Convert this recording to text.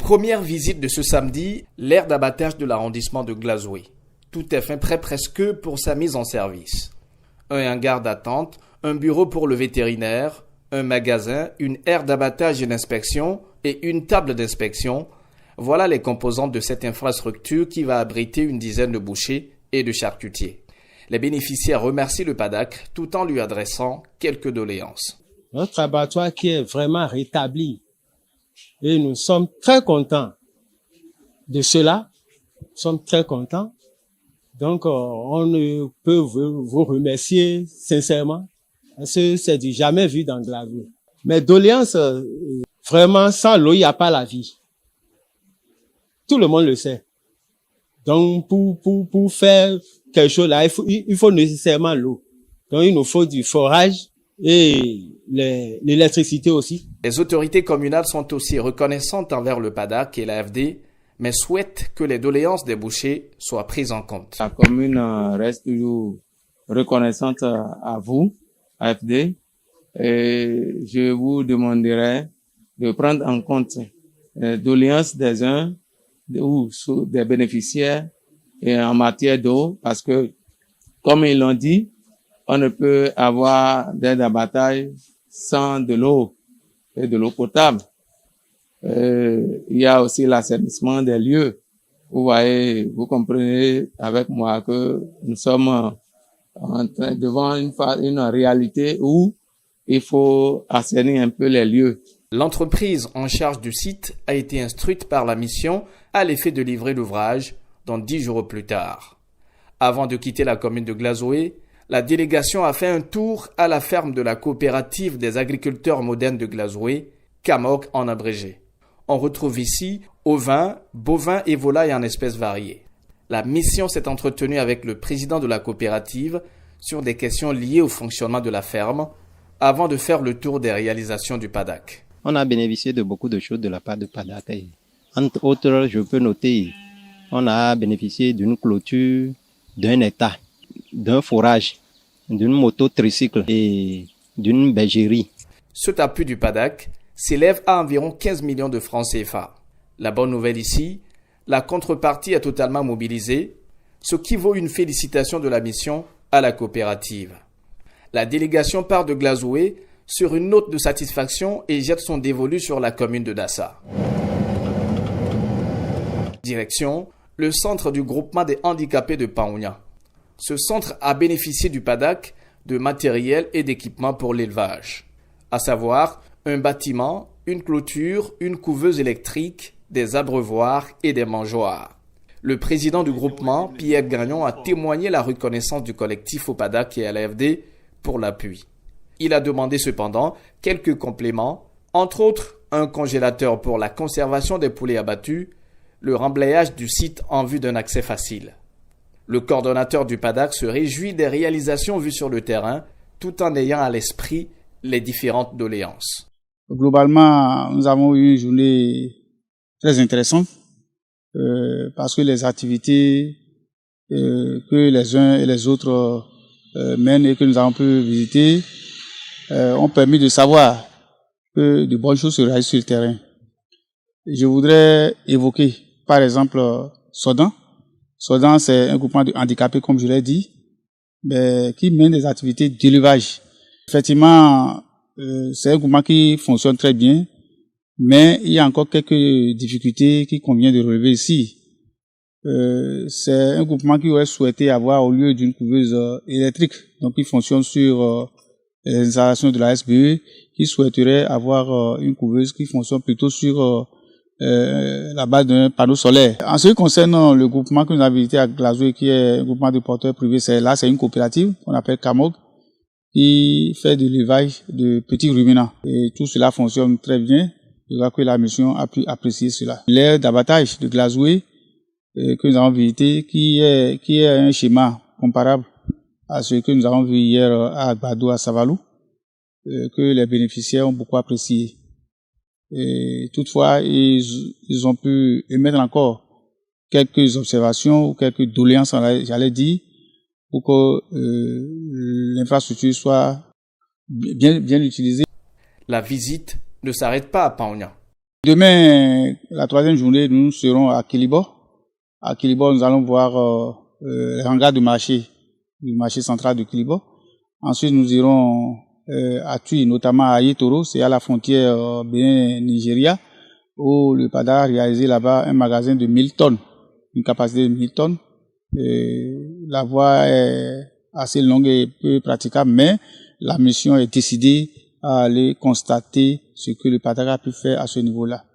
Première visite de ce samedi, l'aire d'abattage de l'arrondissement de Glazoué. Tout est fait prêt presque pour sa mise en service. Un hangar d'attente, un bureau pour le vétérinaire, un magasin, une aire d'abattage et d'inspection et une table d'inspection. Voilà les composantes de cette infrastructure qui va abriter une dizaine de bouchers et de charcutiers. Les bénéficiaires remercient le PADAC tout en lui adressant quelques doléances. Notre abattoir qui est vraiment rétabli et nous sommes très contents de cela. Nous sommes très contents. Donc, on ne peut vous remercier sincèrement parce que c'est du jamais vu dans Glazoué. Mes doléances, vraiment, sans l'eau, il n'y a pas la vie. Tout le monde le sait. Donc, pour faire quelque chose là, il faut nécessairement l'eau. Donc, il nous faut du forage et l'électricité aussi. Les autorités communales sont aussi reconnaissantes envers le PADAC et l'AFD, mais souhaitent que les doléances des bouchers soient prises en compte. La commune reste toujours reconnaissante à vous, AFD, et je vous demanderai de prendre en compte les doléances des uns ou des bénéficiaires et en matière d'eau, parce que, comme ils l'ont dit, on ne peut avoir d'aide d'abattage sans de l'eau et de l'eau potable. Il y a aussi l'assainissement des lieux. Vous voyez, vous comprenez avec moi que nous sommes devant une réalité où il faut assainir un peu les lieux. L'entreprise en charge du site a été instruite par la mission à l'effet de livrer l'ouvrage dans 10 jours plus tard. Avant de quitter la commune de Glazoué, la délégation a fait un tour à la ferme de la coopérative des agriculteurs modernes de Glazoué, CAMOG en abrégé. On retrouve ici ovins, bovins et volailles en espèces variées. La mission s'est entretenue avec le président de la coopérative sur des questions liées au fonctionnement de la ferme avant de faire le tour des réalisations du PADAC. On a bénéficié de beaucoup de choses de la part de PADAC. Entre autres, je peux noter, on a bénéficié d'une clôture d'un hectare, d'un forage, d'une moto tricycle et d'une bergerie. Cet appui du PADAC s'élève à environ 15 millions de francs CFA. La bonne nouvelle ici, la contrepartie est totalement mobilisée, ce qui vaut une félicitation de la mission à la coopérative. La délégation part de Glazoué sur une note de satisfaction et jette son dévolu sur la commune de Dassa. Direction, le centre du groupement des handicapés de Paounia. Ce centre a bénéficié du PADAC de matériel et d'équipements pour l'élevage, à savoir un bâtiment, une clôture, une couveuse électrique, des abreuvoirs et des mangeoires. Le président du groupement, Pierre Gagnon, a témoigné la reconnaissance du collectif au PADAC et à l'AFD pour l'appui. Il a demandé cependant quelques compléments, entre autres un congélateur pour la conservation des poulets abattus, le remblayage du site en vue d'un accès facile. Le coordonnateur du PADAC se réjouit des réalisations vues sur le terrain, tout en ayant à l'esprit les différentes doléances. Globalement, nous avons eu une journée très intéressante parce que les activités que les uns et les autres mènent et que nous avons pu visiter ont permis de savoir que de bonnes choses se réalisent sur le terrain. Je voudrais évoquer, par exemple, Sodan. Sodan, c'est un groupement de handicapés, comme je l'ai dit, qui mène des activités d'élevage. Effectivement, c'est un groupement qui fonctionne très bien, mais il y a encore quelques difficultés qu'il convient de relever ici. C'est un groupement qui aurait souhaité avoir, au lieu d'une couveuse électrique, donc qui fonctionne sur les installations de la SBE, qui souhaiterait avoir une couveuse qui fonctionne plutôt sur la base d'un panneau solaire. En ce qui concerne le groupement que nous avons visité à Glazoué, qui est un groupement de porteurs privés, c'est une coopérative qu'on appelle CAMOG, qui fait de l'élevage de petits ruminants. Et tout cela fonctionne très bien. Je crois que la mission a pu apprécier cela. L'aire d'abattage de Glazoué que nous avons visité, qui est un schéma comparable à ce que nous avons vu hier à Agbado, à Savalou, que les bénéficiaires ont beaucoup apprécié. Et toutefois, ils ont pu émettre encore quelques observations ou quelques doléances, j'allais dire, pour que l'infrastructure soit bien utilisée. La visite ne s'arrête pas à Paounia. Demain, la troisième journée, nous serons à Kilibo. À Kilibo, nous allons voir les hangars du marché central de Kilibo. Ensuite, nous irons à Tui, notamment à Yetoro, c'est à la frontière Bénin-Nigeria, où le PADAC a réalisé là-bas un magasin de 1000 tonnes, une capacité de 1000 tonnes. La voie est assez longue et peu praticable, mais la mission est décidée à aller constater ce que le PADAC a pu faire à ce niveau-là.